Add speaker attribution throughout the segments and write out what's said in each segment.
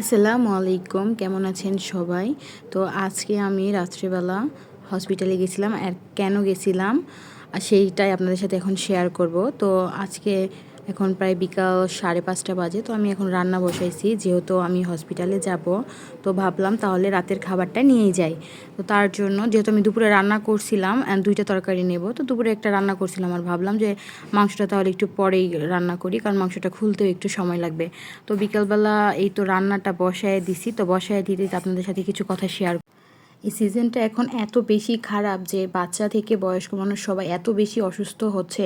Speaker 1: আসসালামু আলাইকুম, কেমন আছেন সবাই? তো আজকে আমি রাত্রিবেলা হসপিটালে গেছিলাম। আর কেন গেছিলাম সেইটাই আপনাদের সাথে এখন শেয়ার করব। তো আজকে এখন প্রায় বিকাল 5:30 বাজে। তো আমি এখন রান্না বসাইছি, যেহেতু আমি হসপিটালে যাব। তো ভাবলাম তাহলে রাতের খাবারটা নিয়েই যাই। তো তার জন্য যেহেতু আমি দুপুরে রান্না করছিলাম, দুইটা তরকারি নেব, তো দুপুরে একটা রান্না করছিলাম আর ভাবলাম যে মাংসটা তাহলে একটু পরেই রান্না করি, কারণ মাংসটা খুলতেও একটু সময় লাগবে। তো বিকালবেলা এই তো রান্নাটা বসায় দিছি। তো বসায় দিতে আপনাদের সাথে কিছু কথা শেয়ার। এই সিজনটা এখন এত বেশি খারাপ যে বাচ্চা থেকে বয়স্ক মানুষ সবাই এত বেশি অসুস্থ হচ্ছে।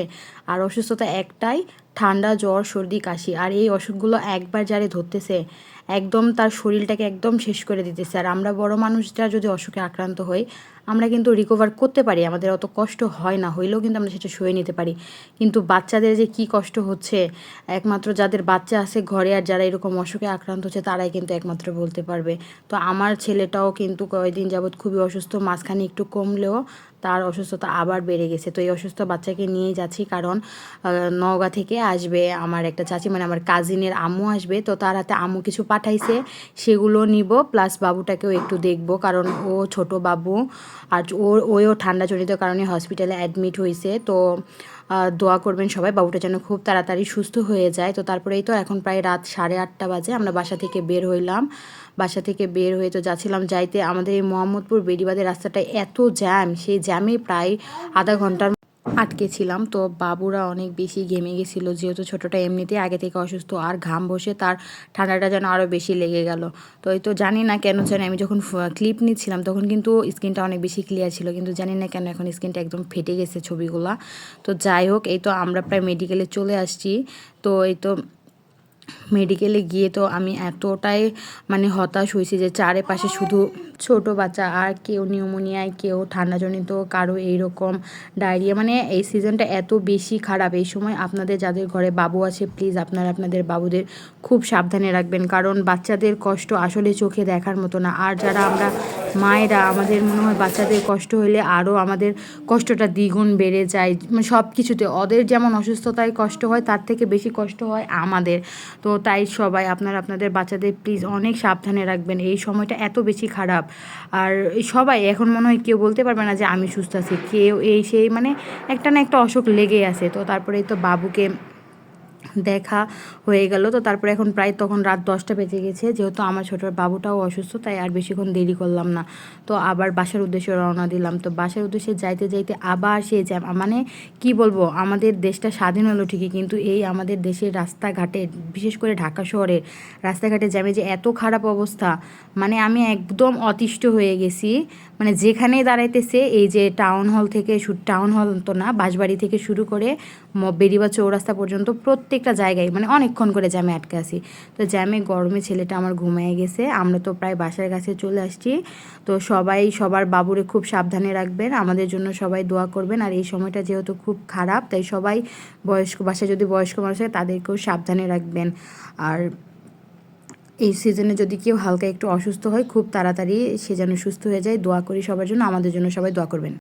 Speaker 1: আর অসুস্থতা একটাই, ঠান্ডা, জ্বর, সর্দি, কাশি। আর এই অসুখগুলো একবার যারে ধরতেছে একদম তার শরীরটাকে একদম শেষ করে দিতেছে। আর আমরা বড় মানুষরা যদি অসুখে আক্রান্ত হই, আমরা কিন্তু রিকভার করতে পারি, আমাদের অত কষ্ট হয় না, হইলেও কিন্তু আমরা সেটা সয়ে নিতে পারি। কিন্তু বাচ্চাদের যে কি কষ্ট হচ্ছে, একমাত্র যাদের বাচ্চা আছে ঘরে আর যারা এরকম অসুখে আক্রান্ত হচ্ছে তারাই কিন্তু একমাত্র বলতে পারবে। তো আমার ছেলেটাও কিন্তু কয়েকদিন যাবৎ খুবই অসুস্থ, মাঝখানে একটু কমলেও তার অসুস্থতা আবার বেড়ে গেছে। তো এই অসুস্থ বাচ্চাকে নিয়ে যাচ্ছি, কারণ নওগাঁ থেকে আসবে আমার একটা চাচি, মানে আমার কাজিনের আম্মু আসবে। তো তার হাতে আম্মু কিছু পাঠাইছে, সেগুলো নিব, প্লাস বাবুটাকেও একটু দেখব, কারণ ও ছোট বাবু। আর ওও ঠান্ডাজনিত কারণে হসপিটালে অ্যাডমিট হয়েছে। তো দোয়া করবেন সবাই, বাবুটা যেন খুব তাড়াতাড়ি সুস্থ হয়ে যায়। তো তারপরেই তো এখন প্রায় রাত 8:30 বাজে, আমরা বাসা থেকে বের হইলাম। বাসা থেকে বের হয়ে তো যাচ্ছিলাম, যাইতে আমাদের এই মোহাম্মদপুর বেড়িবাঁধের রাস্তাটায় এত জ্যাম, সেই জ্যামে প্রায় আধা ঘন্টার আটকে ছিলাম। তো বাবুরা অনেক বেশি ঘেমে গেছিলো, যেহেতু ছোটোটা এমনিতেই আগে থেকে অসুস্থ, আর ঘাম বসে তার ঠান্ডাটা যেন আরও বেশি লেগে গেল। তো এই তো জানি না কেন জানি, আমি যখন ক্লিপ নিচ্ছিলাম তখন কিন্তু স্কিনটা অনেক বেশি ক্লিয়ার ছিল, কিন্তু জানি না কেন এখন স্কিনটা একদম ফেটে গেছে ছবিগুলা। তো যাই হোক, এই তো আমরা প্রায় মেডিকেলে চলে আসছি। তো এই তো মেডিকেলে গিয়ে তো আমি এতটাই মানে হতাশ হয়েছি যে চারপাশে শুধু ছোট বাচ্চা, আর কেউ নিউমোনিয়ায়, কেউ ঠান্ডাজনিত, কারো এইরকম ডায়রিয়া। মানে এই সিজনটা এত বেশি খারাপ। এই সময় আপনাদের যাদের ঘরে বাবু আছে, প্লিজ আপনারা আপনাদের বাবুদের খুব সাবধানে রাখবেন, কারণ বাচ্চাদের কষ্ট আসলে চোখে দেখার মতো না। আর যারা আমরা মায়েরা, আমাদের মনে হয় বাচ্চাদের কষ্ট হলে আরও আমাদের কষ্টটা দ্বিগুণ বেড়ে যায়। মানে সব কিছুতে ওদের যেমন অসুস্থতায় কষ্ট হয়, তার থেকে বেশি কষ্ট হয় আমাদের। তো তাই সবাই আপনারা আপনাদের বাচ্চাদের প্লিজ অনেক সাবধানে রাখবেন, এই সময়টা এত বেশি খারাপ। আর সবাই এখন মনে হয় কেউ বলতে পারবে না যে আমি সুস্থ আছি, কেউ এই সেই মানে একটা না একটা অসুখ লেগেই আছে। তো তারপরেই তো বাবুকে দেখা হয়ে গেল। তো তারপরে এখন প্রায় তখন রাত 10টা বেজে গেছে, যেহেতু আমার ছোটোর বাবুটাও অসুস্থ, তাই আর বেশিক্ষণ দেরি করলাম না। তো আবার বাসার উদ্দেশ্যে রওনা দিলাম। তো বাসার উদ্দেশ্যে যাইতে যাইতে আবার সে জ্যাম। মানে কি বলবো, আমাদের দেশটা স্বাধীন হলো ঠিকই, কিন্তু এই আমাদের দেশের রাস্তাঘাটে, বিশেষ করে ঢাকা শহরের রাস্তাঘাটে জ্যামে যে এত খারাপ অবস্থা, মানে আমি একদম অতিষ্ঠ হয়ে গেছি। মানে যেখানেই দাঁড়াইতেছে, এই যে টাউন হল থেকে, টাউন হল তো না, বাঁশবাড়ি থেকে শুরু করে বেড়িবাঁধ চৌরাস্তা পর্যন্ত প্রত্যেকটা জায়গায় মানে অনেকক্ষণ করে জ্যামে আটকে আসি। তো জ্যামে গরমে ছেলেটা আমার ঘুমিয়ে গেছে। আমরা তো প্রায় বাসার কাছে চলে আসছি। তো সবাই সবার বাবুরে খুব সাবধানে রাখবেন, আমাদের জন্য সবাই দোয়া করবেন। আর এই সময়টা যেহেতু খুব খারাপ, তাই সবাই বাসায় যদি বয়স্ক মানুষ হয় তাদেরকেও সাবধানে রাখবেন। আর এই সিজনে যদি কেউ হালকা একটু অসুস্থ হয়, খুব তাড়াতাড়ি সে যেন সুস্থ হয়ে যায়। দোয়া করি সবার জন্য, আমাদের জন্য সবাই দোয়া করবেন।